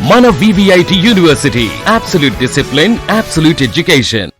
మన VVIT university, absolute discipline, absolute education.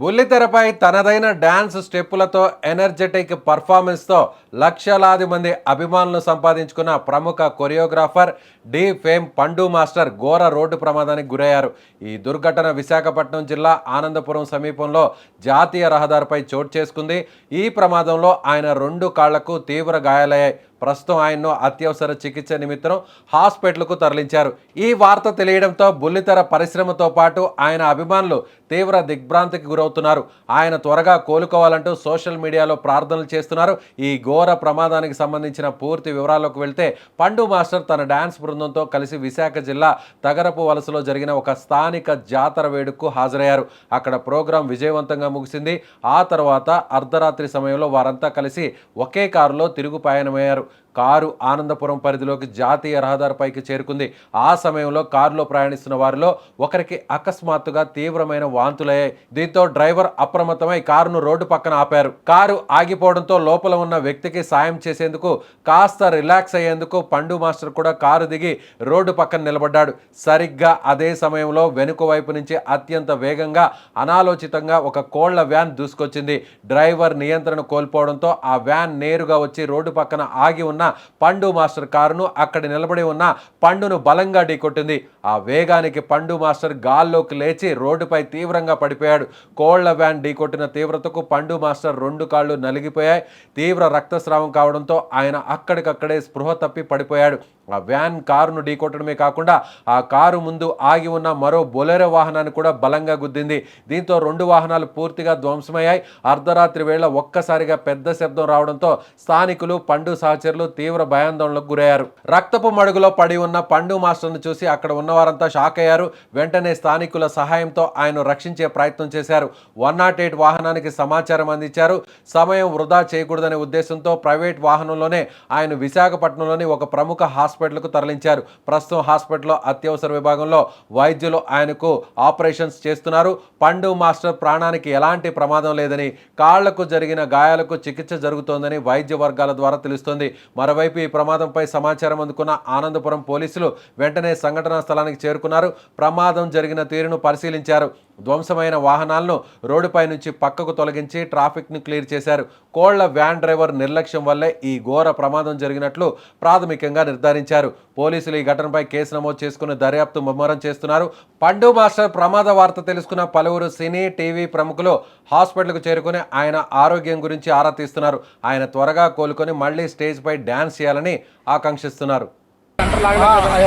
బుల్లితెరపై తనదైన డాన్స్ స్టెప్పులతో ఎనర్జెటిక్ పర్ఫార్మెన్స్తో లక్షలాది మంది అభిమానులను సంపాదించుకున్న ప్రముఖ కొరియోగ్రాఫర్ డి ఫేమ్ పండు మాస్టర్ ఘోర రోడ్డు ప్రమాదానికి గురయ్యారు. ఈ దుర్ఘటన విశాఖపట్నం జిల్లా ఆనందపురం సమీపంలో జాతీయ రహదారిపై చోటు చేసుకుంది. ఈ ప్రమాదంలో ఆయన 2 కాళ్లకు తీవ్ర గాయాలయ్యాయి. ప్రస్తుతం ఆయన్ను అత్యవసర చికిత్స నిమిత్తం హాస్పిటల్కు తరలించారు. ఈ వార్త తెలియడంతో బుల్లితెర పరిశ్రమతో పాటు ఆయన అభిమానులు తీవ్ర దిగ్భ్రాంతికి గురవుతున్నారు. ఆయన త్వరగా కోలుకోవాలంటూ సోషల్ మీడియాలో ప్రార్థనలు చేస్తున్నారు. ఈ ఘోర ప్రమాదానికి సంబంధించిన పూర్తి వివరాల్లోకి వెళ్తే, పండు మాస్టర్ తన డాన్స్ బృందంతో కలిసి విశాఖ జిల్లా తగరపు వలసలో జరిగిన ఒక స్థానిక జాతర వేడుకకు హాజరయ్యారు. అక్కడ ప్రోగ్రాం విజయవంతంగా ముగిసింది. ఆ తర్వాత అర్ధరాత్రి సమయంలో వారంతా కలిసి ఒకే కారులో తిరుగు పయనమయ్యారు. కారు ఆనందపురం పరిధిలోకి జాతీయ రహదారిపైకి చేరుకుంది. ఆ సమయంలో కారులో ప్రయాణిస్తున్న వారిలో ఒకరికి అకస్మాత్తుగా తీవ్రమైన వాంతులయ్యాయి. దీంతో డ్రైవర్ అప్రమత్తమై కారును రోడ్డు పక్కన ఆపారు. కారు ఆగిపోవడంతో లోపల ఉన్న వ్యక్తికి సాయం చేసేందుకు, కాస్త రిలాక్స్ అయ్యేందుకు పండు మాస్టర్ కూడా కారు దిగి రోడ్డు పక్కన నిలబడ్డాడు. సరిగ్గా అదే సమయంలో వెనుక వైపు నుంచి అత్యంత వేగంగా అనాలోచితంగా ఒక కోళ్ల వ్యాన్ దూసుకొచ్చింది. డ్రైవర్ నియంత్రణ కోల్పోవడంతో ఆ వ్యాన్ నేరుగా వచ్చి రోడ్డు పక్కన ఆగి ఉన్న పండు మాస్టర్ కారును, అక్కడ నిలబడి ఉన్న పండును బలంగా ఢీకొట్టింది. ఆ వేగానికి పండు మాస్టర్ గాల్లోకి లేచి రోడ్డుపై తీవ్రంగా పడిపోయాడు. కోళ్ల వ్యాన్ ఢీకొట్టిన తీవ్రతకు పండు మాస్టర్ 2 కాళ్లు నలిగిపోయాయి. తీవ్ర రక్తస్రావం కావడంతో ఆయన అక్కడికక్కడే స్పృహ తప్పి పడిపోయాడు. ఆ వ్యాన్ కారును ఢీకొట్టడమే కాకుండా ఆ కారు ముందు ఆగి ఉన్న మరో బొలెరో వాహనాన్ని కూడా బలంగా గుద్దింది. దీంతో 2 వాహనాలు పూర్తిగా ధ్వంసమయ్యాయి. అర్ధరాత్రి వేళ ఒక్కసారిగా పెద్ద శబ్దం రావడంతో స్థానికులు, పండు సహచరులు తీవ్ర భయాందోళనకు గురయ్యారు. రక్తపు మడుగులో పడి ఉన్న పండు మాస్టర్ను చూసి అక్కడ ఉన్నవారంతా షాక్ అయ్యారు. వెంటనే స్థానికుల సహాయంతో ఆయన రక్షించే ప్రయత్నం చేశారు. 108 వాహనానికి సమాచారం అందించారు. సమయం వృధా చేయకూడదనే ఉద్దేశంతో ప్రైవేట్ వాహనంలోనే ఆయన విశాఖపట్నంలోని ఒక ప్రముఖ హాస్పిటల్కు తరలించారు. ప్రస్తుతం హాస్పిటల్లో అత్యవసర విభాగంలో వైద్యులు ఆయనకు ఆపరేషన్స్ చేస్తున్నారు. పండు మాస్టర్ ప్రాణానికి ఎలాంటి ప్రమాదం లేదని, కాళ్లకు జరిగిన గాయాలకు చికిత్స జరుగుతోందని వైద్య వర్గాల ద్వారా తెలుస్తోంది. మరోవైపు ఈ ప్రమాదంపై సమాచారం అందుకున్న ఆనందపురం పోలీసులు వెంటనే సంఘటనా స్థలానికి చేరుకున్నారు. ప్రమాదం జరిగిన తీరును పరిశీలించారు. ధ్వంసమైన వాహనాలను రోడ్డుపై నుంచి పక్కకు తొలగించి ట్రాఫిక్ను క్లియర్ చేశారు. కోళ్ల వ్యాన్ డ్రైవర్ నిర్లక్ష్యం వల్లే ఈ ఘోర ప్రమాదం జరిగినట్లు ప్రాథమికంగా నిర్ధారించారు. పోలీసులు ఈ ఘటనపై కేసు నమోదు చేసుకుని దర్యాప్తు ముమ్మరం చేస్తున్నారు. పండు మాస్టర్ ప్రమాద వార్త తెలుసుకున్న పలువురు సినీ, టీవీ ప్రముఖులు హాస్పిటల్కు చేరుకుని ఆయన ఆరోగ్యం గురించి ఆరా తీస్తున్నారు. ఆయన త్వరగా కోలుకొని మళ్లీ స్టేజ్ పై డాన్స్ చేయాలని ఆకాంక్షిస్తున్నారు.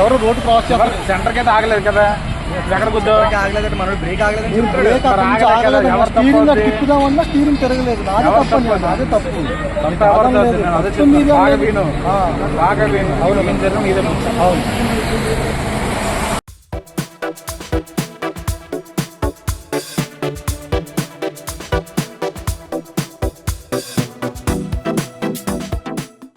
ఎవరు రోడ్డు క్రాస్ చేస్తారు, సెంటర్కి అయితే ఆగలేదు కదా, ఎక్కడ ఆగలేదు, మన బ్రేక్ ఆగలేదు, తిప్పుదామన్నా స్టీరింగ్ తిరగలేదు. అదే తప్పు. అవును, 108 వాహనానికి 108 వాహనానికి